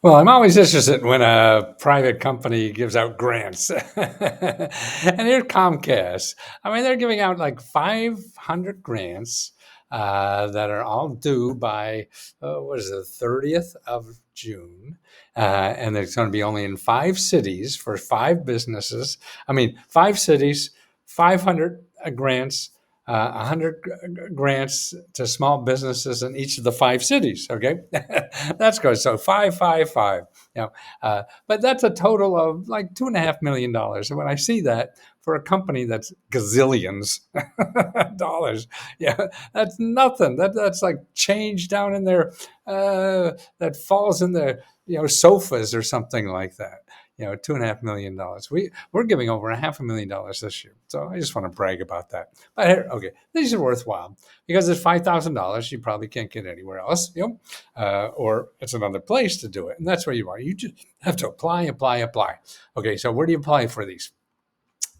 Well, I'm always interested when a private company gives out grants. And here's Comcast. I mean, they're giving out like 500 grants that are all due by, what is it, 30th of June. And it's going to be only in 5 cities for 5 businesses. I mean, 5 cities, 500 grants, 100 grants to small businesses in each of the 5 cities. Okay, that's good. So five, five, five. But that's a total of like $2.5 million. And when I see that for a company that's gazillions dollars, yeah, that's nothing. That's like change down in there that falls in the sofas or something like that. $2.5 million. We're giving over $500,000 this year. So I just want to brag about that. But okay, these are worthwhile because it's $5,000. You probably can't get anywhere else, or it's another place to do it, and that's where you are. You just have to apply, apply, apply. Okay, so where do you apply for these?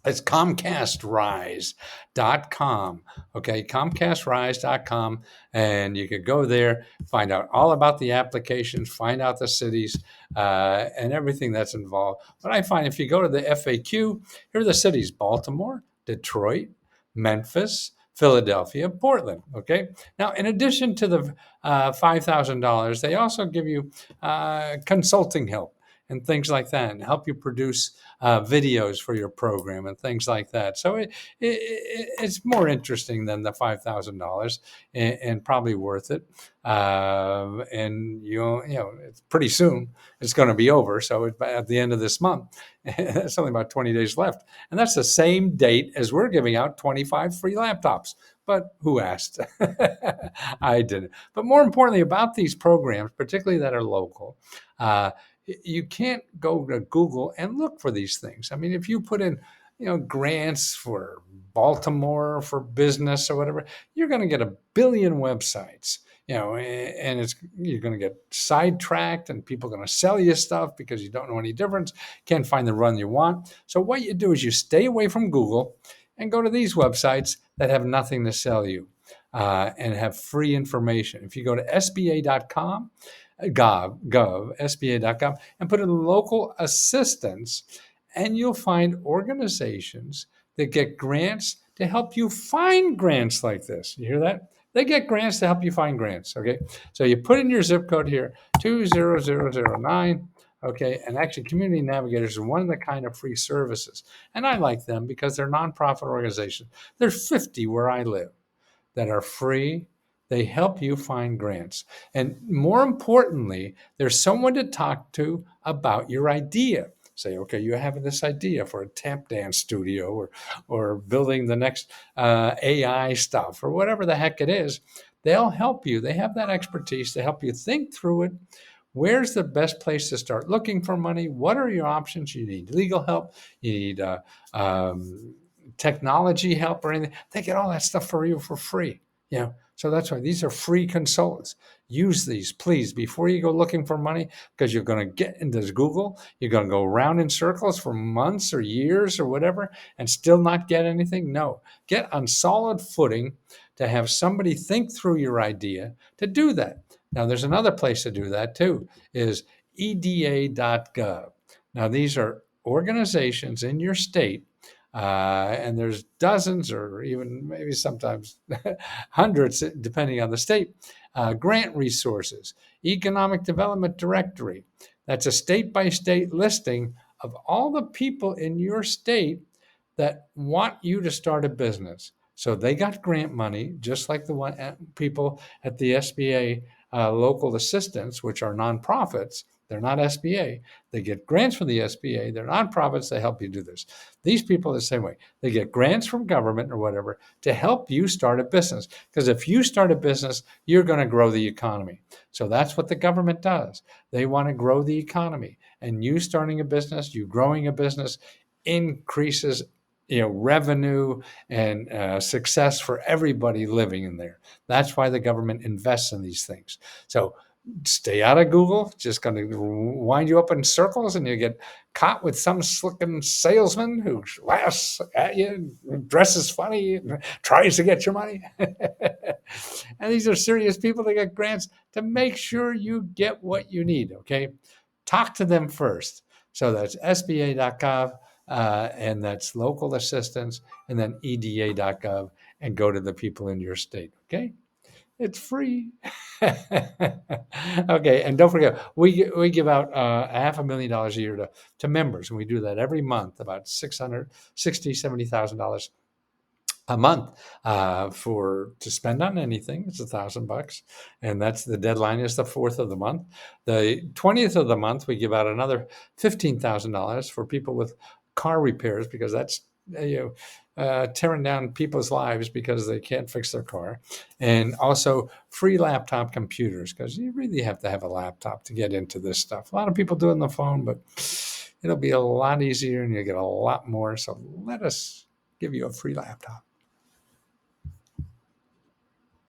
It's ComcastRise.com. Okay, ComcastRise.com. And you could go there, find out all about the applications, find out the cities, and everything that's involved. But I find if you go to the FAQ, here are the cities: Baltimore, Detroit, Memphis, Philadelphia, Portland. Okay. Now, in addition to the $5,000, they also give you consulting help and things like that, and help you produce videos for your program and things like that. So it's more interesting than the $5,000, and probably worth it. And it's pretty soon it's going to be over. So at the end of this month, it's only about 20 days left, and that's the same date as we're giving out 25 free laptops. But who asked? I didn't. But more importantly, about these programs, particularly that are local, you can't go to Google and look for these things. I mean, if you put in, grants for Baltimore for business or whatever, you're going to get a billion websites. And you're going to get sidetracked, and people are going to sell you stuff because you don't know any difference, can't find the run you want. So what you do is you stay away from Google and go to these websites that have nothing to sell you, and have free information. If you go to SBA.com, SBA.gov, and put in local assistance, and you'll find organizations that get grants to help you find grants like this. You hear that? They get grants to help you find grants. Okay. So you put in your zip code here, 20009. Okay. And actually, Community Navigators are one of the kind of free services. And I like them because they're nonprofit organizations. There's 50 where I live that are free. They help you find grants. And more importantly, there's someone to talk to about your idea. Say, okay, you're having this idea for a tap dance studio, or building the next AI stuff, or whatever the heck it is. They'll help you. They have that expertise to help you think through it. Where's the best place to start looking for money? What are your options? You need legal help. You need technology help or anything. They get all that stuff for you for free. So that's why these are free consultants. Use these, please, before you go looking for money, because you're going to get into Google. You're going to go around in circles for months or years or whatever and still not get anything. No, get on solid footing to have somebody think through your idea to do that. Now, there's another place to do that too, is EDA.gov. Now, these are organizations in your state, and there's dozens or even maybe sometimes hundreds, depending on the state. Grant resources, economic development directory. That's a state-by-state listing of all the people in your state that want you to start a business. So they got grant money, just like the people at the SBA local assistance, which are nonprofits. They're not SBA. They get grants from the SBA. They're nonprofits. They help you do this. These people are the same way. They get grants from government or whatever to help you start a business. Because if you start a business, you're going to grow the economy. So that's what the government does. They want to grow the economy. And you starting a business, you growing a business, increases revenue and success for everybody living in there. That's why the government invests in these things. So stay out of Google. Just going to wind you up in circles, and you get caught with some slicking salesman who laughs at you, dresses funny, and tries to get your money. And these are serious people that get grants to make sure you get what you need. Okay. talk to them first. So that's SBA.gov, and that's local assistance, and then EDA.gov, and go to the people in your state. Okay. It's free. Okay, and don't forget, we give out $500,000 a year to members, and we do that every month, about $70,000 a month for to spend on anything. It's $1,000, and that's the deadline is the 4th of the month. The 20th of the month, we give out another $15,000 for people with car repairs, because that's tearing down people's lives because they can't fix their car, and also free laptop computers, because you really have to have a laptop to get into this stuff. A lot of people do it on the phone, but it'll be a lot easier and you get a lot more. So let us give you a free laptop.